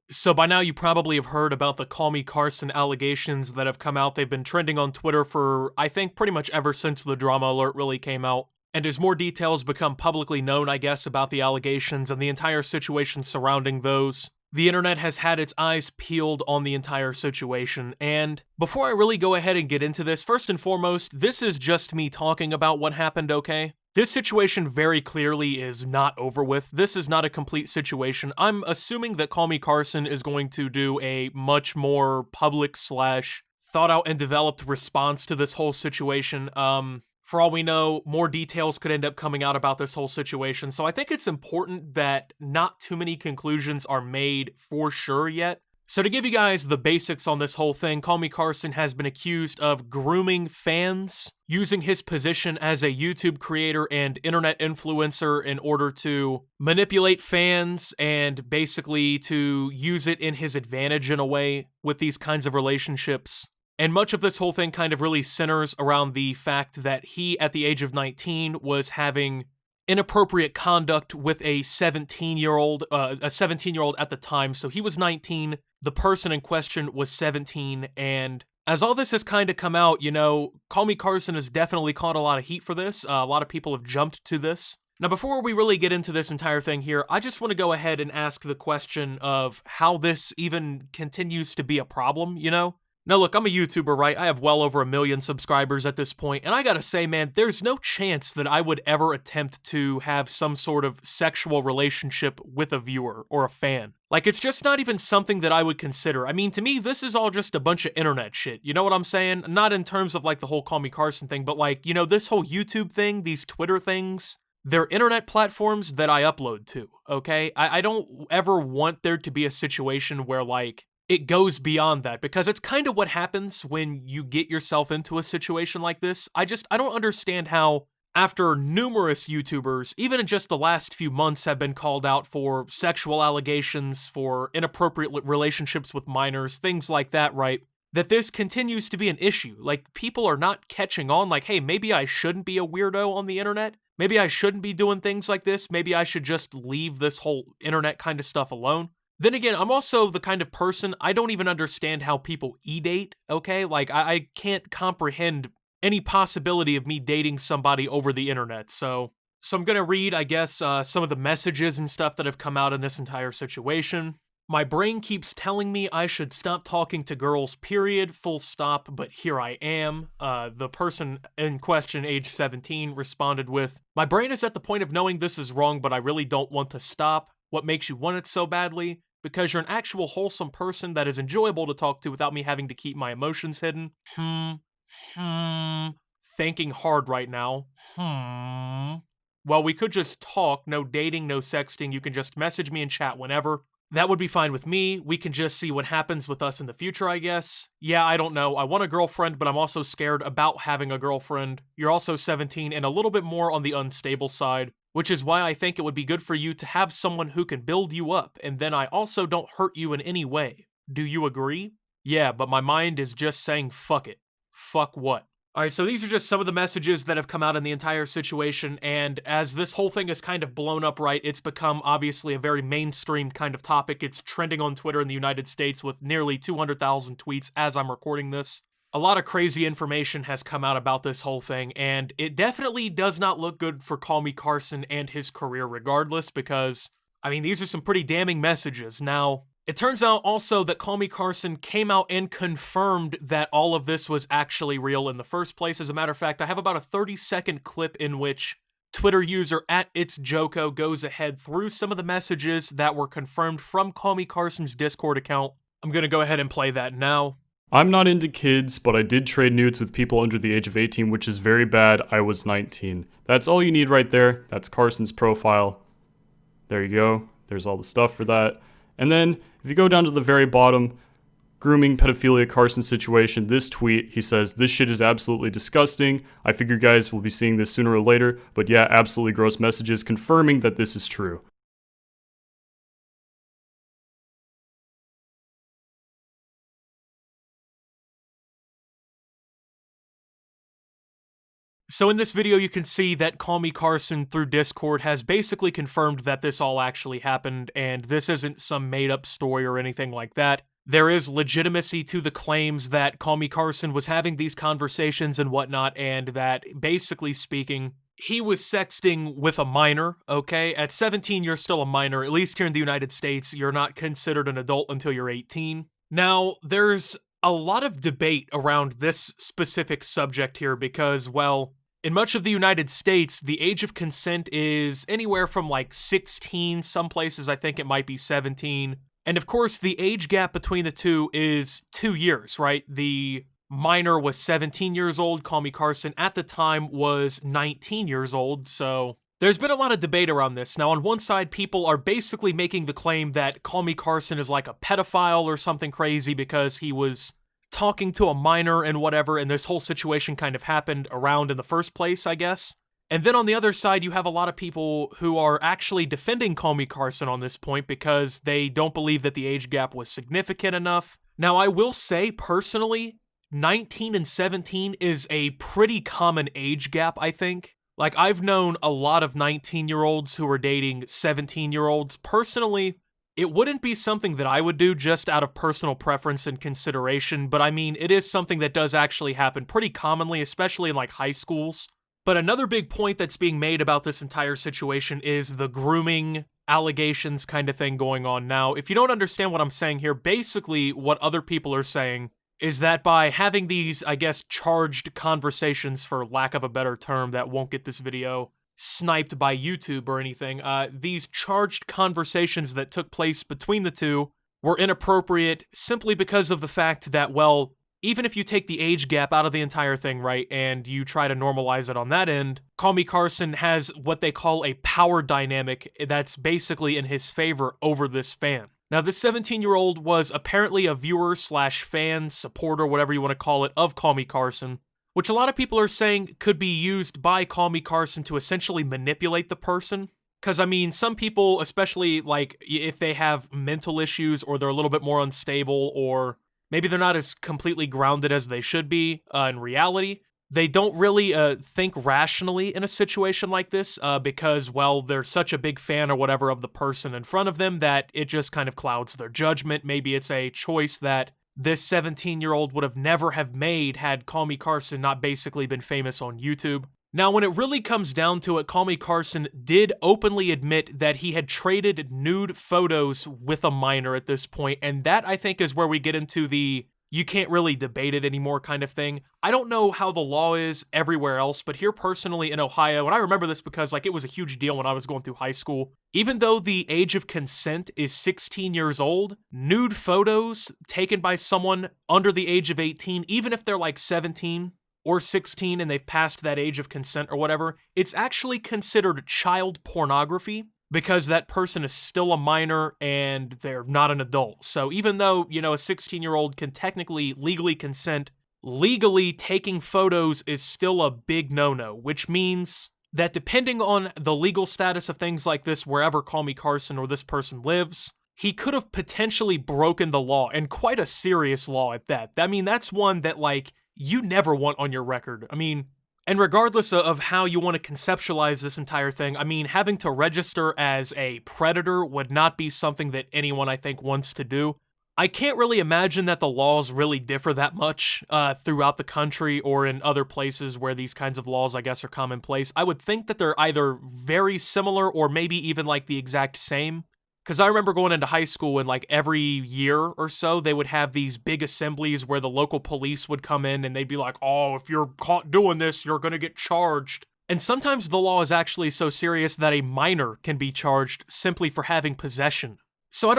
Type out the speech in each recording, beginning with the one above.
So by now you probably have heard about the CallMeCarson allegations that have come out. They've been trending on Twitter for, I think, pretty much ever since the drama alert really came out. And as more details become publicly known, I guess, about the allegations and the entire situation surrounding those, the internet has had its eyes peeled on the entire situation. And before I really go ahead and get into this, first and foremost, this is just me talking about what happened, okay? This situation very clearly is not over with. This is not a complete situation. I'm assuming that CallMeCarson is going to do a much more public slash thought out and developed response to this whole situation. For all we know, more details could end up coming out about this whole situation. So I think it's important that not too many conclusions are made for sure yet. So to give you guys the basics on this whole thing, CallMeCarson has been accused of grooming fans, using his position as a YouTube creator and internet influencer in order to manipulate fans and basically to use it in his advantage in a way with these kinds of relationships. And much of this whole thing kind of really centers around the fact that he, at the age of 19, was having inappropriate conduct with a 17-year-old at the time. So he was 19, the person in question was 17, and as all this has kind of come out, you know, CallMeCarson has definitely caught a lot of heat for this. A lot of people have jumped to this. Now, before we really get into this entire thing here, I just want to go ahead and ask the question of how this even continues to be a problem, you know? Now look, I'm a YouTuber, right? I have well over 1 million subscribers at this point, and I gotta say, man, there's no chance that I would ever attempt to have some sort of sexual relationship with a viewer or a fan. Like, it's just not even something that I would consider. I mean, to me, this is all just a bunch of internet shit, you know what I'm saying? Not in terms of, like, the whole CallMeCarson thing, but, like, you know, this whole YouTube thing, these Twitter things, they're internet platforms that I upload to, okay? I don't ever want there to be a situation where, like, it goes beyond that, because it's kind of what happens when you get yourself into a situation like this. I don't understand how, after numerous YouTubers, even in just the last few months, have been called out for sexual allegations, for inappropriate relationships with minors, things like that, right? That this continues to be an issue. Like, people are not catching on, like, hey, maybe I shouldn't be a weirdo on the internet. Maybe I shouldn't be doing things like this. Maybe I should just leave this whole internet kind of stuff alone. Then again, I'm also the kind of person, I don't even understand how people e-date, okay? Like, I can't comprehend any possibility of me dating somebody over the internet, so I'm gonna read, I guess, some of the messages and stuff that have come out in this entire situation. My brain keeps telling me I should stop talking to girls, period, full stop, but here I am. The person in question, age 17, responded with, my brain is at the point of knowing this is wrong, but I really don't want to stop. What makes you want it so badly? Because you're an actual wholesome person that is enjoyable to talk to without me having to keep my emotions hidden. Thinking hard right now. Well, we could just talk, no dating, no sexting, you can just message me and chat whenever. That would be fine with me. We can just see what happens with us in the future, I guess. Yeah, I don't know. I want a girlfriend, but I'm also scared about having a girlfriend. You're also 17 and a little bit more on the unstable side, which is why I think it would be good for you to have someone who can build you up, and then I also don't hurt you in any way. Do you agree? Yeah, but my mind is just saying fuck it. Fuck what? Alright, so these are just some of the messages that have come out in the entire situation, and as this whole thing is kind of blown up, right, it's become obviously a very mainstream kind of topic. It's trending on Twitter in the United States with nearly 200,000 tweets as I'm recording this. A lot of crazy information has come out about this whole thing, and it definitely does not look good for CallMeCarson and his career regardless, because, I mean, these are some pretty damning messages. Now, it turns out also that CallMeCarson came out and confirmed that all of this was actually real in the first place. As a matter of fact, I have about a 30-second clip in which Twitter user @itsjoko goes ahead through some of the messages that were confirmed from CallMeCarson's Discord account. I'm gonna go ahead and play that now. I'm not into kids, but I did trade nudes with people under the age of 18, which is very bad. I was 19. That's all you need right there. That's Carson's profile. There you go. There's all the stuff for that. And then, if you go down to the very bottom, grooming pedophilia Carson situation, this tweet, he says, this shit is absolutely disgusting. I figure you guys will be seeing this sooner or later, but yeah, absolutely gross messages confirming that this is true. So in this video, you can see that CallMeCarson through Discord has basically confirmed that this all actually happened, and this isn't some made-up story or anything like that. There is legitimacy to the claims that CallMeCarson was having these conversations and whatnot, and that, basically speaking, he was sexting with a minor, okay? At 17, you're still a minor. At least here in the United States, you're not considered an adult until you're 18. Now, there's a lot of debate around this specific subject here because, well, in much of the United States, the age of consent is anywhere from like 16, some places I think it might be 17. And of course, the age gap between the two is 2 years, right? The minor was 17 years old, CallMeCarson at the time was 19 years old, so there's been a lot of debate around this. Now, on one side, people are basically making the claim that CallMeCarson is like a pedophile or something crazy because he was talking to a minor and whatever, and this whole situation kind of happened around in the first place, I guess. And then on the other side, you have a lot of people who are actually defending CallMeCarson on this point because they don't believe that the age gap was significant enough. Now, I will say, personally, 19 and 17 is a pretty common age gap, I think. Like, I've known a lot of 19-year-olds who are dating 17-year-olds. Personally, it wouldn't be something that I would do just out of personal preference and consideration, but I mean, it is something that does actually happen pretty commonly, especially in like high schools. But another big point that's being made about this entire situation is the grooming allegations kind of thing going on. Now, if you don't understand what I'm saying here, basically what other people are saying is that by having these, I guess, charged conversations, for lack of a better term, that won't get this video sniped by YouTube or anything, these charged conversations that took place between the two were inappropriate simply because of the fact that, well, even if you take the age gap out of the entire thing, right, and you try to normalize it on that end, CallMeCarson has what they call a power dynamic that's basically in his favor over this fan. Now, this 17-year-old was apparently a viewer slash fan, supporter, whatever you want to call it, of CallMeCarson, which a lot of people are saying could be used by CallMeCarson to essentially manipulate the person. Because, I mean, some people, especially, like, if they have mental issues or they're a little bit more unstable or maybe they're not as completely grounded as they should be in reality, they don't really think rationally in a situation like this because, well, they're such a big fan or whatever of the person in front of them that it just kind of clouds their judgment. Maybe it's a choice that this 17-year-old would have never have made had CallMeCarson not basically been famous on YouTube. Now, when it really comes down to it, CallMeCarson did openly admit that he had traded nude photos with a minor at this point, and that, I think, is where we get into the you can't really debate it anymore kind of thing. I don't know how the law is everywhere else, but here personally in Ohio, and I remember this because like it was a huge deal when I was going through high school, even though the age of consent is 16 years old, nude photos taken by someone under the age of 18, even if they're like 17 or 16 and they've passed that age of consent or whatever, it's actually considered child pornography, because that person is still a minor and they're not an adult. So even though, you know, a 16-year-old can technically legally consent, legally taking photos is still a big no-no, which means that depending on the legal status of things like this, wherever CallMeCarson or this person lives, he could have potentially broken the law, and quite a serious law at that. I mean, that's one that, like, you never want on your record. I mean, and regardless of how you want to conceptualize this entire thing, I mean, having to register as a predator would not be something that anyone, I think, wants to do. I can't really imagine that the laws really differ that much throughout the country or in other places where these kinds of laws, I guess, are commonplace. I would think that they're either very similar or maybe even like the exact same. Because I remember going into high school and like every year or so, they would have these big assemblies where the local police would come in and they'd be like, oh, if you're caught doing this, you're going to get charged. And sometimes the law is actually so serious that a minor can be charged simply for having possession. So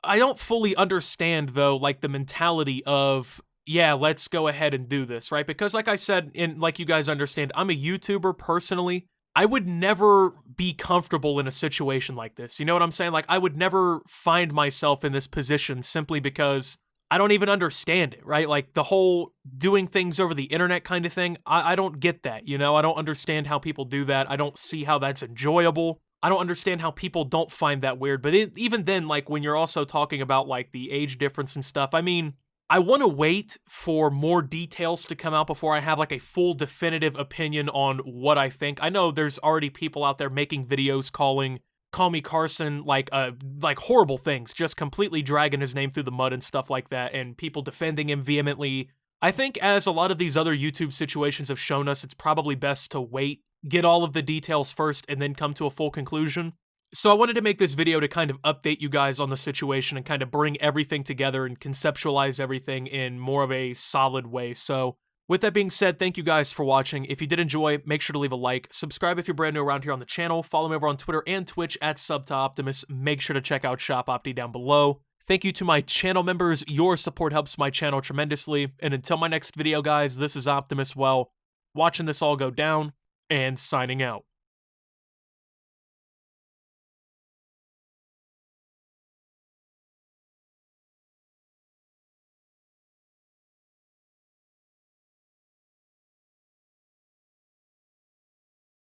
I don't fully understand, though, like the mentality of, yeah, let's go ahead and do this, right? Because like I said, and like you guys understand, I'm a YouTuber personally. I would never be comfortable in a situation like this. You know what I'm saying? Like, I would never find myself in this position simply because I don't even understand it, right? Like, the whole doing things over the internet kind of thing, I don't get that, you know? I don't understand how people do that. I don't see how that's enjoyable. I don't understand how people don't find that weird. But even then, like, when you're also talking about, like, the age difference and stuff, I mean, I want to wait for more details to come out before I have like a full definitive opinion on what I think. I know there's already people out there making videos calling Call Me Carson like horrible things, just completely dragging his name through the mud and stuff like that, and people defending him vehemently. I think as a lot of these other YouTube situations have shown us, it's probably best to wait, get all of the details first, and then come to a full conclusion. So I wanted to make this video to kind of update you guys on the situation and kind of bring everything together and conceptualize everything in more of a solid way. So with that being said, thank you guys for watching. If you did enjoy, make sure to leave a like. Subscribe if you're brand new around here on the channel. Follow me over on Twitter and Twitch at SubToOptimus. Make sure to check out Shop Opti down below. Thank you to my channel members. Your support helps my channel tremendously. And until my next video, guys, this is Optimus, well, watching this all go down and signing out.